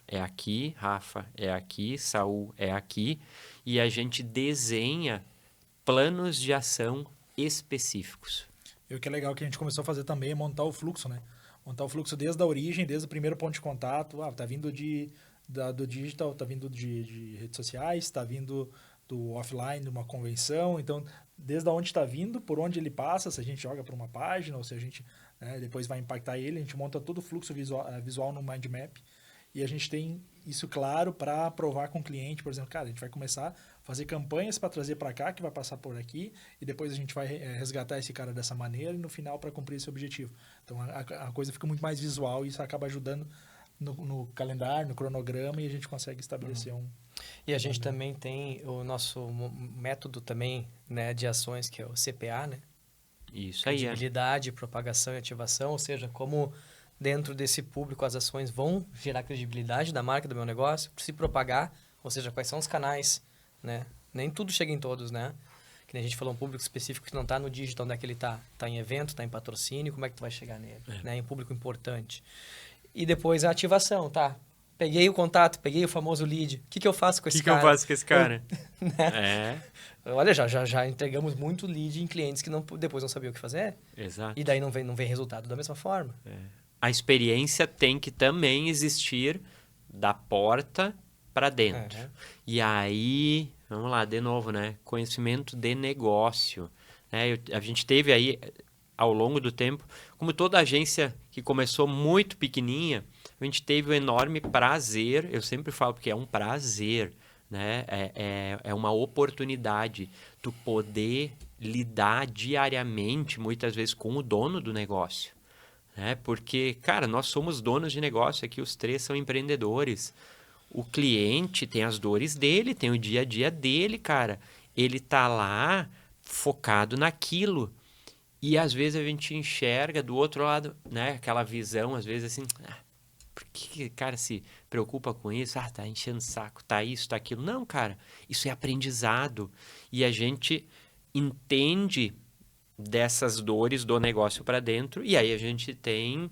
é aqui, Rafa é aqui, Saul é aqui. E a gente desenha planos de ação específicos. E o que é legal que a gente começou a fazer também é montar o fluxo, né? Montar o fluxo desde a origem, desde o primeiro ponto de contato. Tá vindo do digital, tá vindo de redes sociais, tá vindo do offline, de uma convenção. Então, desde onde está vindo, por onde ele passa, se a gente joga para uma página ou se a gente depois vai impactar ele, a gente monta todo o fluxo visual no mind map. E a gente tem isso claro para provar com o cliente, por exemplo, cara, a gente vai começar a fazer campanhas para trazer para cá, que vai passar por aqui, e depois a gente vai resgatar esse cara dessa maneira e no final para cumprir esse objetivo. Então a coisa fica muito mais visual e isso acaba ajudando no calendário, no cronograma, e a gente consegue estabelecer E a gente também tem o nosso método também, né, de ações, que é o CPA, né? Isso aí. Credibilidade, propagação e ativação, ou seja, como dentro desse público as ações vão gerar credibilidade da marca, do meu negócio, se propagar, ou seja, quais são os canais, né? Nem tudo chega em todos, né? Que nem a gente falou, um público específico que não está no digital, onde é que ele está? Está em evento, está em patrocínio, como é que tu vai chegar nele? Né? Em público importante. E depois a ativação, tá? Peguei o contato, peguei o famoso lead. O que eu faço com esse cara? O que eu faço com esse cara? Né? Olha, já entregamos muito lead em clientes que depois não sabiam o que fazer. Exato. E daí não vem resultado da mesma forma. A experiência tem que também existir da porta para dentro. E aí, vamos lá, de novo, né? Conhecimento de negócio. Né? A gente teve aí, ao longo do tempo, como toda agência que começou muito pequenininha, a gente teve um enorme prazer, eu sempre falo porque é um prazer, né? É uma oportunidade tu poder lidar diariamente, muitas vezes, com o dono do negócio. Porque, cara, nós somos donos de negócio aqui, os três são empreendedores. O cliente tem as dores dele, tem o dia a dia dele, cara. Ele tá lá focado naquilo. E às vezes a gente enxerga do outro lado, né? Aquela visão, às vezes assim, por que o cara se preocupa com isso? Tá enchendo o saco, tá isso, tá aquilo. Não, cara, isso é aprendizado. E a gente entende dessas dores do negócio para dentro, e aí a gente tem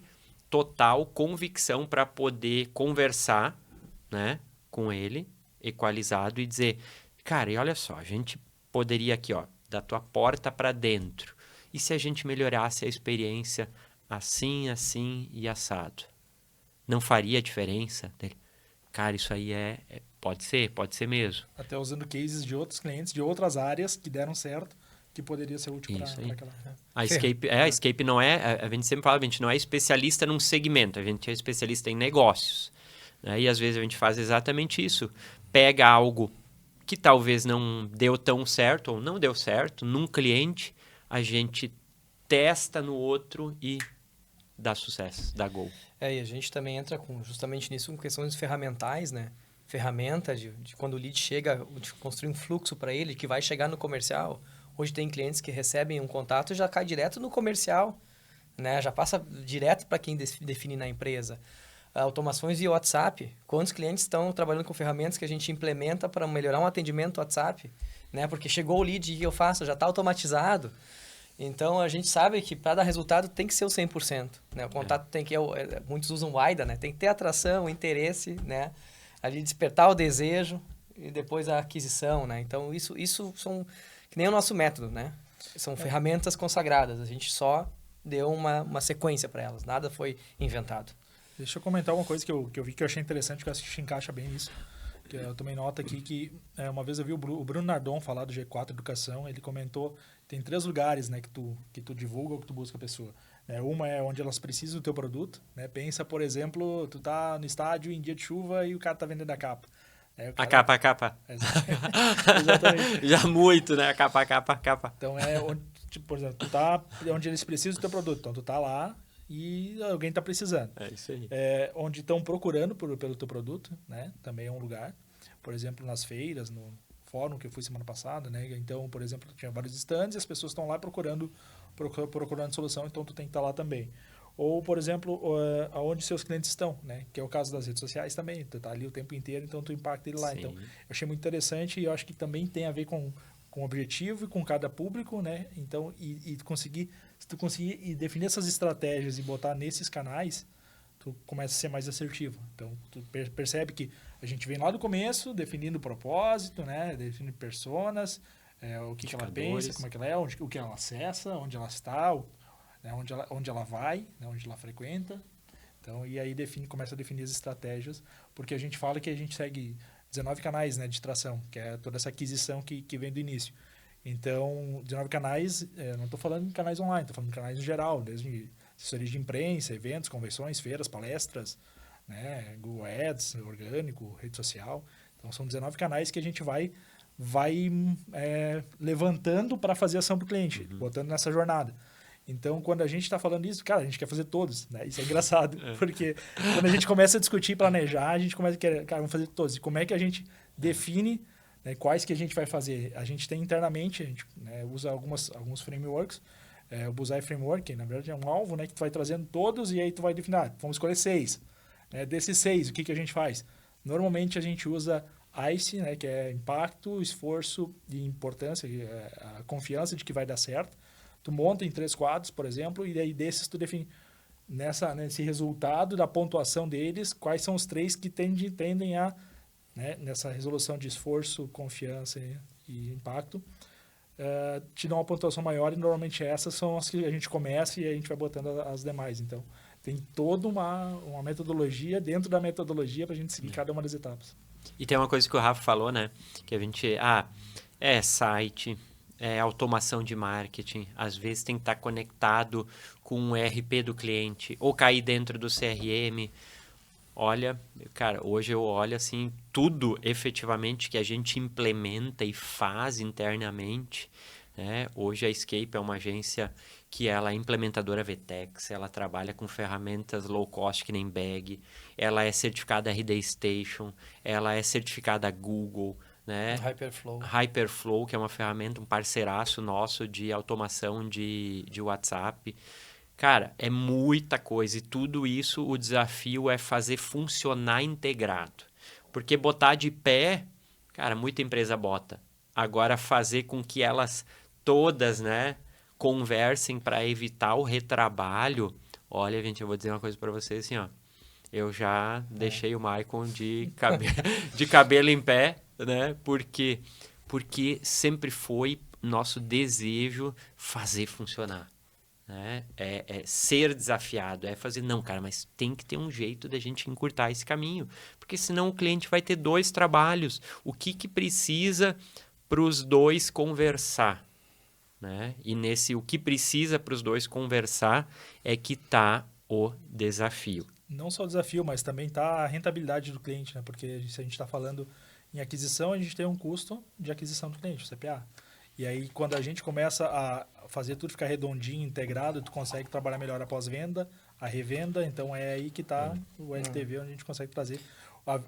total convicção para poder conversar, né, com ele, equalizado, e dizer, cara, e olha só, a gente poderia aqui, ó, da tua porta para dentro. E se a gente melhorasse a experiência assim, assim e assado? Não faria diferença? Cara, isso aí pode ser mesmo. Até usando cases de outros clientes, de outras áreas que deram certo, que poderia ser útil para aquela... A Escape não é... A gente sempre fala, a gente não é especialista num segmento, a gente é especialista em negócios. Né? E às vezes a gente faz exatamente isso. Pega algo que talvez não deu tão certo, ou não deu certo, num cliente, a gente testa no outro e dá sucesso, dá gol. E a gente também entra justamente nisso com questões ferramentais, né? Ferramenta de quando o lead chega, de construir um fluxo para ele que vai chegar no comercial. Hoje tem clientes que recebem um contato e já cai direto no comercial, né? Já passa direto para quem define na empresa. Automações via WhatsApp. Quantos clientes estão trabalhando com ferramentas que a gente implementa para melhorar um atendimento WhatsApp? Né? Porque chegou o lead, o que eu faço? Já está automatizado. Então, a gente sabe que para dar resultado tem que ser o 100%. Né? O contato tem que... muitos usam o AIDA, né? Tem que ter atração, interesse, né? Ali despertar o desejo e depois a aquisição, né? Então, isso são... Que nem o nosso método, né? São ferramentas consagradas. A gente só deu uma sequência para elas. Nada foi inventado. Deixa eu comentar uma coisa que eu vi que eu achei interessante, que eu acho que encaixa bem nisso. Que eu tomei nota aqui que uma vez eu vi o Bruno Nardon falar do G4 Educação, ele comentou, tem 3 lugares, né, que tu divulga ou que tu busca a pessoa. Uma é onde elas precisam do teu produto. Né? Pensa, por exemplo, tu tá no estádio em dia de chuva e o cara tá vendendo a capa. A capa. Exatamente. Já muito, né? A capa. Então, onde, tipo, por exemplo, tu tá onde eles precisam do teu produto. Então, tu tá lá e alguém está precisando. É isso aí. Onde estão procurando pelo teu produto, né? Também é um lugar. Por exemplo, nas feiras, no fórum que eu fui semana passada, né? Então, por exemplo, tinha vários stands e as pessoas estão lá procurando solução, então tu tem que estar lá também. Ou, por exemplo, aonde seus clientes estão, né? Que é o caso das redes sociais também. Tu tá ali o tempo inteiro, então tu impacta ele lá. Sim. Então, eu achei muito interessante e eu acho que também tem a ver com o objetivo e com cada público, né? Então, se tu conseguir definir essas estratégias e botar nesses canais, tu começa a ser mais assertivo. Então, tu percebe que a gente vem lá do começo, definindo o propósito, né? Definindo personas, o que ela pensa, como é que ela é, o que ela acessa, onde ela está, né? onde ela vai, né? Onde ela frequenta. Então, e aí começa a definir as estratégias, porque a gente fala que a gente segue 19 canais, né, de tração, que é toda essa aquisição que vem do início. Então, 19 canais, não estou falando em canais online, estou falando em canais em geral, desde assessoria de imprensa, eventos, convenções, feiras, palestras, né, Google Ads, orgânico, rede social. Então, são 19 canais que a gente vai levantando para fazer ação para o cliente, botando nessa jornada. Então, quando a gente está falando isso, cara, a gente quer fazer todos, né? Isso é engraçado, porque quando a gente começa a discutir, planejar, a gente começa a querer, cara, vamos fazer todos. E como é que a gente define, né, quais que a gente vai fazer? A gente tem internamente, a gente, né, usa alguns frameworks, o Bullseye Framework, que na verdade é um alvo, né, que tu vai trazendo todos e aí tu vai definir, vamos escolher 6. Desses 6, o que a gente faz? Normalmente a gente usa ICE, né, que é impacto, esforço e importância, a confiança de que vai dar certo. Tu monta em 3 quadros, por exemplo, e aí desses tu define nesse resultado da pontuação deles, quais são os 3 que tendem a, né, nessa resolução de esforço, confiança e impacto, te dão uma pontuação maior e normalmente essas são as que a gente começa e a gente vai botando as demais. Então, tem toda uma metodologia dentro da metodologia para a gente seguir cada uma das etapas. E tem uma coisa que o Rafa falou, né? Que a gente... site... automação de marketing, às vezes tem que estar conectado com o ERP do cliente, ou cair dentro do CRM. Olha, cara, hoje eu olho assim, tudo efetivamente que a gente implementa e faz internamente, né? Hoje a Escape é uma agência que ela é implementadora VTEX, ela trabalha com ferramentas low cost que nem Bag, ela é certificada RD Station, ela é certificada Google, né? Hyperflow, que é uma ferramenta, um parceiraço nosso de automação de WhatsApp. Cara, é muita coisa e tudo isso, o desafio é fazer funcionar integrado. Porque botar de pé, cara, muita empresa bota. Agora fazer com que elas todas, né, conversem para evitar o retrabalho. Olha, gente, eu vou dizer uma coisa para vocês assim, ó. Eu já deixei o Maicon de cabelo em pé, né? Porque porque sempre foi nosso desejo fazer funcionar. Né? É ser desafiado, é fazer, não, cara, mas tem que ter um jeito da gente encurtar esse caminho, porque senão o cliente vai ter 2 trabalhos. O que precisa para os 2 conversar? Né? E nesse o que precisa para os 2 conversar é que está o desafio. Não só o desafio, mas também está a rentabilidade do cliente, né? Porque se a gente está falando em aquisição, a gente tem um custo de aquisição do cliente, o CPA. E aí, quando a gente começa a fazer tudo ficar redondinho, integrado, tu consegue trabalhar melhor a pós-venda, a revenda. Então, é aí que está o LTV, onde a gente consegue trazer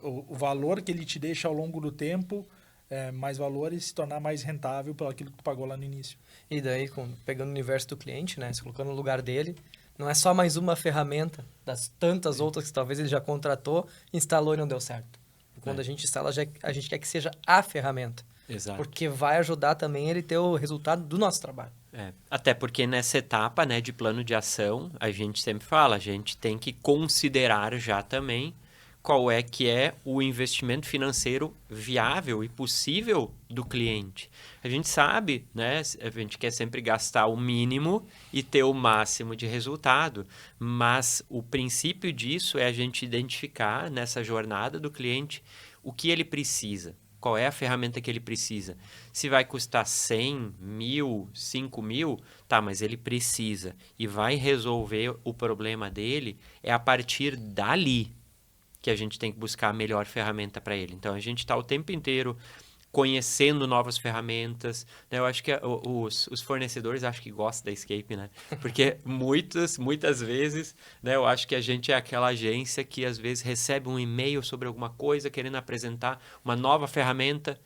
o valor que ele te deixa ao longo do tempo, mais valor e se tornar mais rentável pelo aquilo que tu pagou lá no início. E daí, pegando o universo do cliente, né, se colocando no lugar dele, não é só mais uma ferramenta das tantas outras que talvez ele já contratou, instalou e não deu certo. Quando a gente instala, a gente quer que seja a ferramenta. Exato. Porque vai ajudar também ele ter o resultado do nosso trabalho. Até porque nessa etapa, né, de plano de ação, a gente sempre fala, a gente tem que considerar já também qual é que é o investimento financeiro viável e possível do cliente. A gente sabe, né, a gente quer sempre gastar o mínimo e ter o máximo de resultado, mas o princípio disso é a gente identificar nessa jornada do cliente o que ele precisa. Qual é a ferramenta que ele precisa? Se vai custar 100, 1.000, 5.000, tá, mas ele precisa e vai resolver o problema dele, é a partir dali que a gente tem que buscar a melhor ferramenta para ele. Então, a gente está o tempo inteiro conhecendo novas ferramentas, né? Eu acho que os fornecedores acho que gostam da Escape, né? Porque muitas vezes, né, eu acho que a gente é aquela agência que às vezes recebe um e-mail sobre alguma coisa, querendo apresentar uma nova ferramenta,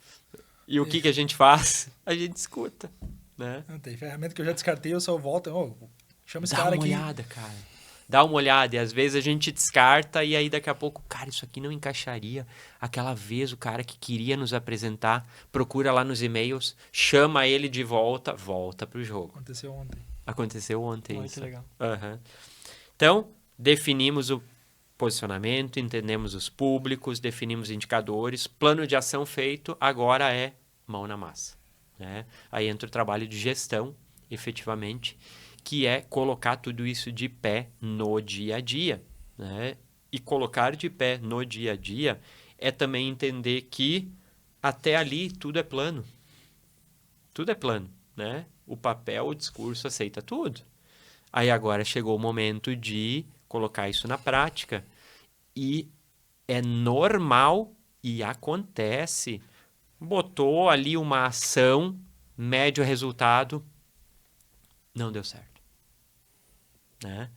e o que a gente faz? A gente escuta, né? Tem ferramenta que eu já descartei, eu só volto, chama esse cara aqui. Dá uma olhada, cara. Dá uma olhada, e às vezes a gente descarta e aí daqui a pouco, cara, isso aqui não encaixaria. Aquela vez o cara que queria nos apresentar, procura lá nos e-mails, chama ele de volta pro jogo. Aconteceu ontem Olha isso. Que legal. Uhum. Então, definimos o posicionamento, entendemos os públicos, definimos indicadores, plano de ação feito, agora é mão na massa. Né? Aí entra o trabalho de gestão, efetivamente, que é colocar tudo isso de pé no dia a dia. Né? E colocar de pé no dia a dia é também entender que até ali tudo é plano. Tudo é plano. Né? O papel, o discurso aceita tudo. Aí agora chegou o momento de colocar isso na prática. E é normal e acontece. Botou ali uma ação, médio resultado, não deu certo. Né?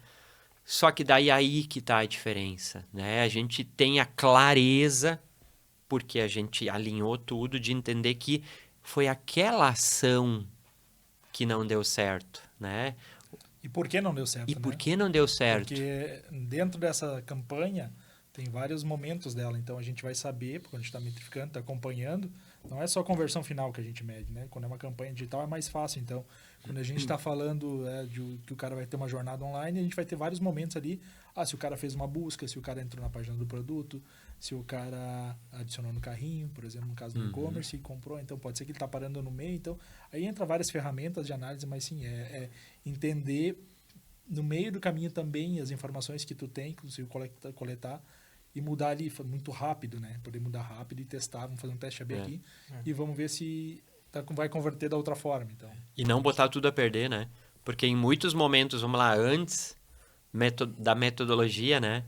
Só que daí aí que está a diferença. Né? A gente tem a clareza, porque a gente alinhou tudo, de entender que foi aquela ação que não deu certo. Né? E por que não deu certo? E por que não deu certo? Porque dentro dessa campanha tem vários momentos dela. Então a gente vai saber, quando a gente está metrificando, está acompanhando, não é só a conversão final que a gente mede. Né? Quando é uma campanha digital é mais fácil. Então, quando a gente está falando de que o cara vai ter uma jornada online, a gente vai ter vários momentos ali. Se o cara fez uma busca, se o cara entrou na página do produto, se o cara adicionou no carrinho, por exemplo, no caso do e-commerce, e comprou. Então, pode ser que ele está parando no meio. Então, aí entra várias ferramentas de análise, mas sim, é entender no meio do caminho também as informações que tu tem, que tu consegue coletar, e mudar ali muito rápido, né? Poder mudar rápido e testar. Vamos fazer um teste AB aqui e vamos ver se vai converter da outra forma. Então. E não botar tudo a perder, né? Porque em muitos momentos, vamos lá, antes da metodologia, né?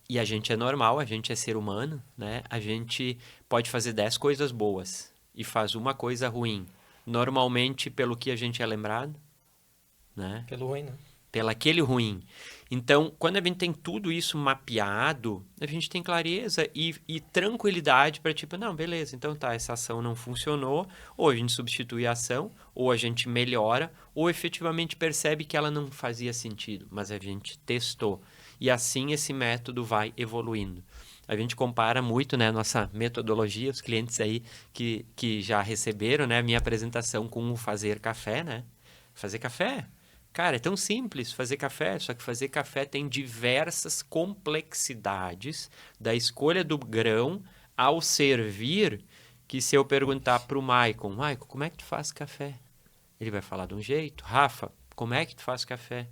E a gente é normal, a gente é ser humano, né? A gente pode fazer 10 coisas boas e faz uma coisa ruim. Normalmente, pelo que a gente é lembrado, né? Pelo ruim, né? Pelo aquele ruim. Então, quando a gente tem tudo isso mapeado, a gente tem clareza e tranquilidade para tipo, não, beleza, então tá, essa ação não funcionou, ou a gente substitui a ação, ou a gente melhora, ou efetivamente percebe que ela não fazia sentido, mas a gente testou. E assim esse método vai evoluindo. A gente compara muito, né, nossa metodologia, os clientes aí que já receberam, né, a minha apresentação com o fazer café, né? Fazer café... Cara, é tão simples fazer café, só que fazer café tem diversas complexidades da escolha do grão ao servir que se eu perguntar para o Maicon, como é que tu faz café? Ele vai falar de um jeito. Rafa, como é que tu faz café?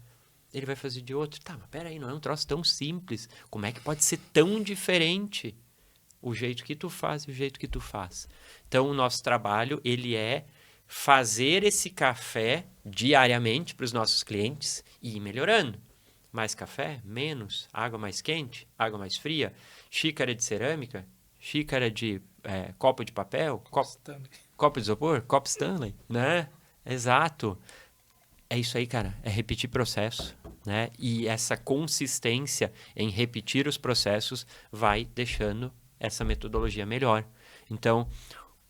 Ele vai fazer de outro. Tá, mas peraí, não é um troço tão simples. Como é que pode ser tão diferente o jeito que tu faz e o jeito que tu faz? Então, o nosso trabalho, ele é fazer esse café diariamente para os nossos clientes e ir melhorando. Mais café, menos, água mais quente, água mais fria, xícara de cerâmica, xícara de copo de papel, copo de isopor, copo Stanley, né? Exato. É isso aí, cara. É repetir processo, né? E essa consistência em repetir os processos vai deixando essa metodologia melhor. Então,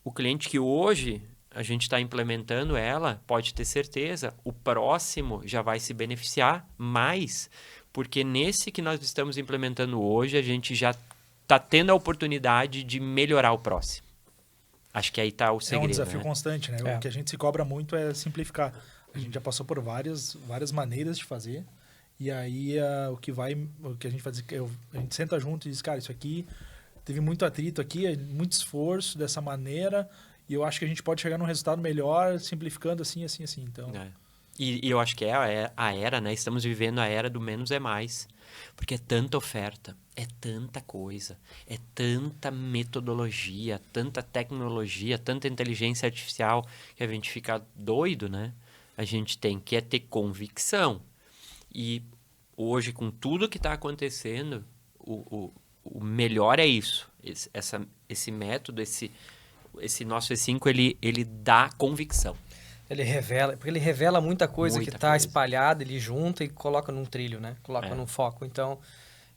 o cliente que hoje a gente está implementando ela, pode ter certeza, o próximo já vai se beneficiar mais, porque nesse que nós estamos implementando hoje, a gente já está tendo a oportunidade de melhorar o próximo. Acho que aí está o segredo. É um desafio, né? Constante, né? É. O que a gente se cobra muito é simplificar. A gente já passou por várias maneiras de fazer, e aí o que a gente faz, a gente senta junto e diz, cara, isso aqui teve muito atrito aqui, muito esforço dessa maneira, e eu acho que a gente pode chegar num resultado melhor simplificando assim. Então... E eu acho que é a era, né? Estamos vivendo a era do menos é mais. Porque é tanta oferta, é tanta coisa, é tanta metodologia, tanta tecnologia, tanta inteligência artificial, que a gente fica doido, né? A gente tem que ter convicção. E hoje, com tudo que está acontecendo, o melhor é isso. Esse método, esse nosso E5, ele dá convicção. Porque ele revela muita coisa que está espalhada, ele junta e coloca num trilho, né? Coloca num foco. Então,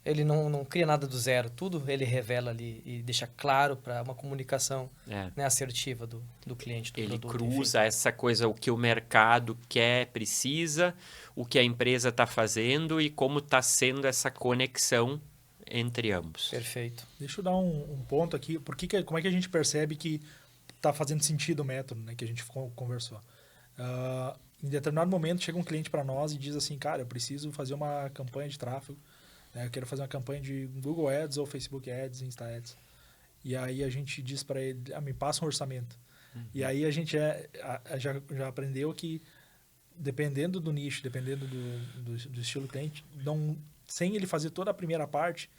ele não cria nada do zero. Tudo ele revela ali e deixa claro para uma comunicação né, assertiva do cliente, do ele produto. Ele cruza essa coisa, o que o mercado quer, precisa, o que a empresa está fazendo e como está sendo essa conexão entre ambos. Perfeito. Deixa eu dar um ponto aqui. Como é que a gente percebe que está fazendo sentido o método, né, que a gente conversou? Em determinado momento chega um cliente para nós e diz assim, cara, eu preciso fazer uma campanha de tráfego, né, eu quero fazer uma campanha de Google Ads ou Facebook Ads, Insta Ads. E aí a gente diz para ele, me passa um orçamento. E aí a gente já aprendeu que dependendo do nicho, dependendo do estilo cliente, sem ele fazer toda a primeira parte,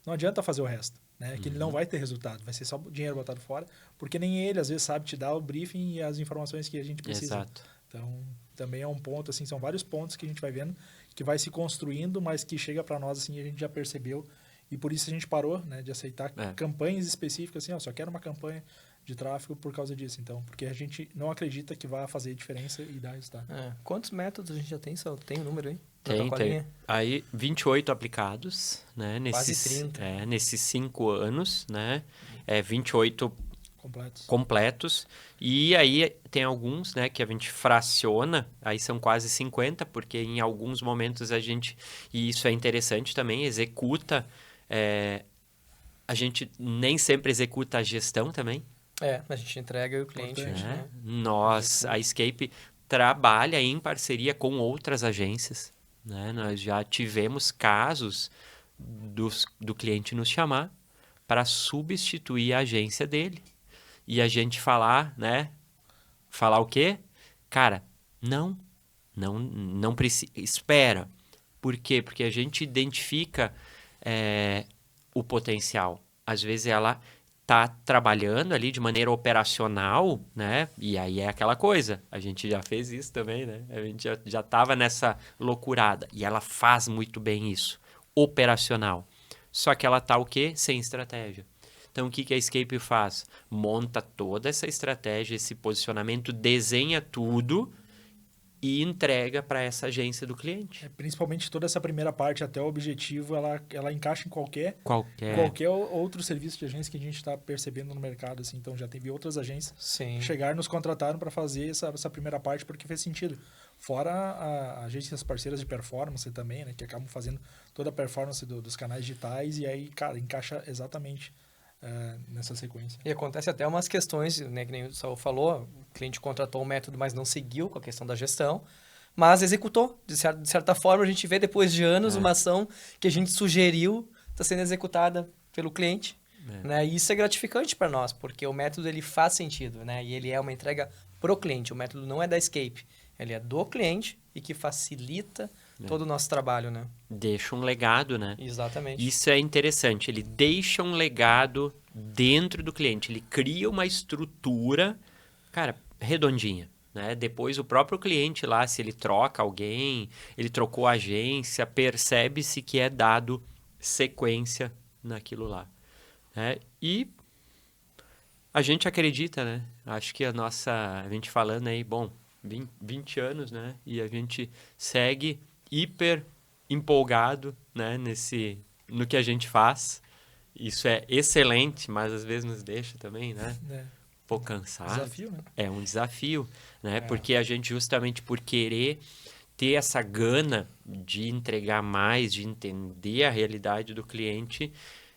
não adianta fazer o resto. Né? Que ele não vai ter resultado, vai ser só dinheiro botado fora, porque nem ele, às vezes, sabe te dar o briefing e as informações que a gente precisa. Exato. Então, também é um ponto, assim, são vários pontos que a gente vai vendo, que vai se construindo, mas que chega para nós, assim, a gente já percebeu, e por isso a gente parou, né, de aceitar campanhas específicas, assim, só quero uma campanha de tráfego por causa disso, então, porque a gente não acredita que vai fazer diferença e dar resultado. Quantos métodos a gente já tem? Só tem o número aí? Tem. Aí, 28 aplicados, né? Quase 30. Nesses 5 anos, né? 28 completos. E aí, tem alguns, né? Que a gente fraciona, aí são quase 50, porque em alguns momentos a gente, e isso é interessante também, executa, a gente nem sempre executa a gestão também. A gente entrega e o cliente... Né? Nós, a Escape, trabalha em parceria com outras agências. Né? Nós já tivemos casos do cliente nos chamar para substituir a agência dele. E a gente falar, né? Falar o quê? Cara, não precisa. Espera. Por quê? Porque a gente identifica o potencial. Às vezes ela está trabalhando ali de maneira operacional, né? E aí é aquela coisa. A gente já fez isso também, né? A gente já estava nessa loucurada. E ela faz muito bem isso. Operacional. Só que ela está o quê? Sem estratégia. Então, o que a Escape faz? Monta toda essa estratégia, esse posicionamento, desenha tudo e entrega para essa agência do cliente. Principalmente toda essa primeira parte até o objetivo, ela encaixa em qualquer outro serviço de agência que a gente está percebendo no mercado. Assim. Então, já teve outras agências que chegaram e nos contrataram para fazer essa primeira parte porque fez sentido. Fora agências parceiras de performance também, né, que acabam fazendo toda a performance dos canais digitais e aí, cara, encaixa exatamente nessa sequência. E acontece até umas questões, né, que nem o Saul falou, o cliente contratou o método, mas não seguiu com a questão da gestão, mas executou. De certa forma, a gente vê depois de anos uma ação que a gente sugeriu está sendo executada pelo cliente Né? E isso é gratificante para nós, porque o método ele faz sentido, né? E ele é uma entrega pro cliente. O método não é da Escape, ele é do cliente e que facilita todo o nosso trabalho, né? Deixa um legado, né? Exatamente. Isso é interessante. Ele deixa um legado dentro do cliente. Ele cria uma estrutura, cara, redondinha. Né? Depois o próprio cliente lá, se ele troca alguém, ele trocou a agência, percebe-se que é dado sequência naquilo lá. Né? E a gente acredita, né? Acho que a gente falando aí, bom, 20 anos, né? E a gente segue hiper empolgado, né? No que a gente faz. Isso é excelente, mas às vezes nos deixa também, né? Um pouco cansado. Desafio, né? É um desafio, né? Porque a gente, justamente por querer ter essa gana de entregar mais, de entender a realidade do cliente,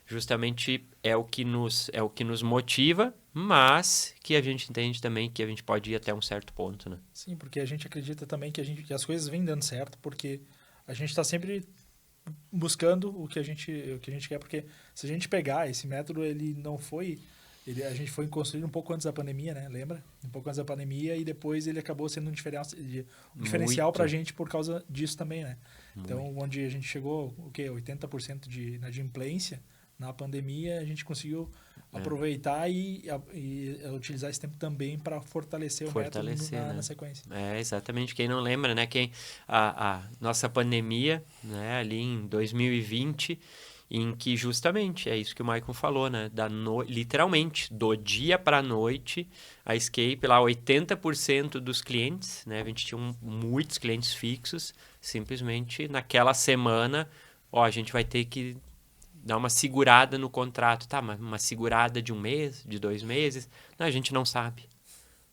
justamente é o que nos motiva, mas que a gente entende também que a gente pode ir até um certo ponto, né? Sim, porque a gente acredita também que as coisas vêm dando certo, porque a gente está sempre buscando o que a gente quer, porque se a gente pegar esse método, ele não foi... a gente foi construído um pouco antes da pandemia, né? Lembra? Um pouco antes da pandemia e depois ele acabou sendo um diferencial para a gente por causa disso também, né? Então, onde a gente chegou, 80% de inadimplência, na pandemia a gente conseguiu aproveitar e utilizar esse tempo também para fortalecer o método na sequência. É, exatamente. Quem não lembra, né? A nossa pandemia, né? Ali em 2020, em que justamente, é isso que o Maicon falou, né? Literalmente, do dia para a noite, a Escape, lá 80% dos clientes, né? A gente tinha muitos clientes fixos, simplesmente naquela semana, a gente vai ter que dar uma segurada no contrato. Tá, mas uma segurada de 1 mês, de 2 meses? Não, a gente não sabe,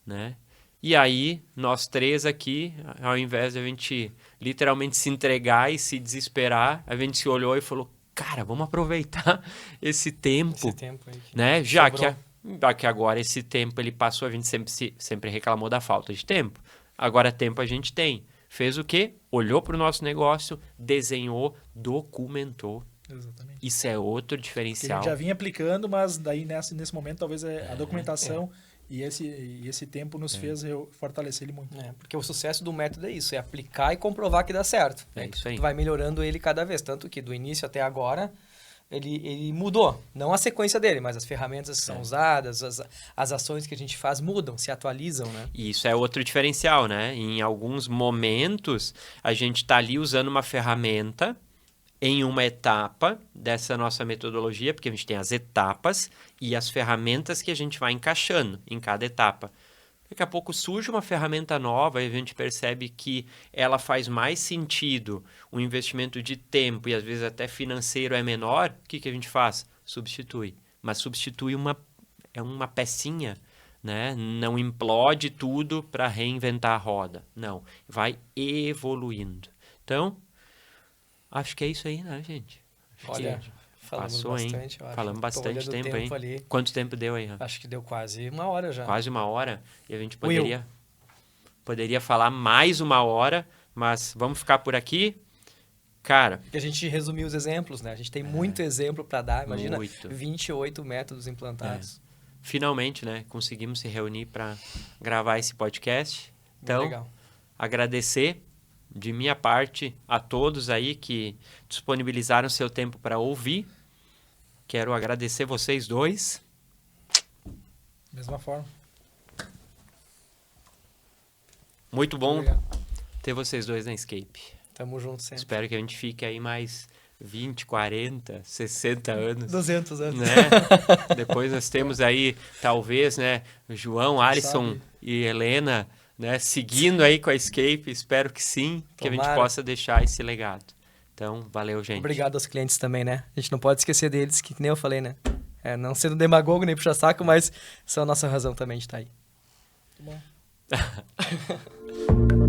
né? E aí, nós 3 aqui, ao invés de a gente literalmente se entregar e se desesperar, a gente se olhou e falou, cara, vamos aproveitar esse tempo Aí né? Já que agora esse tempo ele passou, a gente sempre reclamou da falta de tempo. Agora tempo a gente tem. Fez o quê? Olhou para o nosso negócio, desenhou, documentou. Exatamente. Isso é outro diferencial. Que a gente já vinha aplicando, mas daí nesse momento talvez a documentação e esse tempo nos fez fortalecer ele muito. Porque o sucesso do método é isso, é aplicar e comprovar que dá certo. É isso aí. Tu vai melhorando ele cada vez, tanto que do início até agora ele mudou. Não a sequência dele, mas as ferramentas que são usadas, as ações que a gente faz mudam, se atualizam, né? E isso é outro diferencial, né? Em alguns momentos, a gente está ali usando uma ferramenta em uma etapa dessa nossa metodologia, porque a gente tem as etapas e as ferramentas que a gente vai encaixando em cada etapa. Daqui a pouco surge uma ferramenta nova e a gente percebe que ela faz mais sentido, o investimento de tempo e às vezes até financeiro é menor, o que a gente faz? Substitui. Mas substitui uma pecinha, né? Não implode tudo para reinventar a roda. Não, vai evoluindo. Então, acho que é isso aí, né, gente? Olha, falamos bastante. Falamos bastante tempo, hein? Ali. Quanto tempo deu aí? Acho que deu quase 1 hora já. Quase 1 hora. E a gente poderia falar mais 1 hora, mas vamos ficar por aqui. Cara... Porque a gente resumiu os exemplos, né? A gente tem muito exemplo para dar. Imagina, 28 métodos implantados. Finalmente, né? Conseguimos se reunir para gravar esse podcast. Então, legal. Agradecer de minha parte a todos aí que disponibilizaram seu tempo para ouvir. Quero agradecer vocês dois. Mesma forma. Muito bom ter vocês dois na Escape. Tamo junto sempre. Espero que a gente fique aí mais 20, 40, 60 anos. 200 anos. Né? Depois nós temos aí, talvez, né, João, Alisson e Helena, né, seguindo aí com a Escape. Espero que sim, que a gente possa deixar esse legado. Então, valeu, gente. Obrigado aos clientes também, né? A gente não pode esquecer deles, que nem eu falei, né? Não sendo demagogo nem puxa-saco, mas são a nossa razão também de estar aí. Muito bom.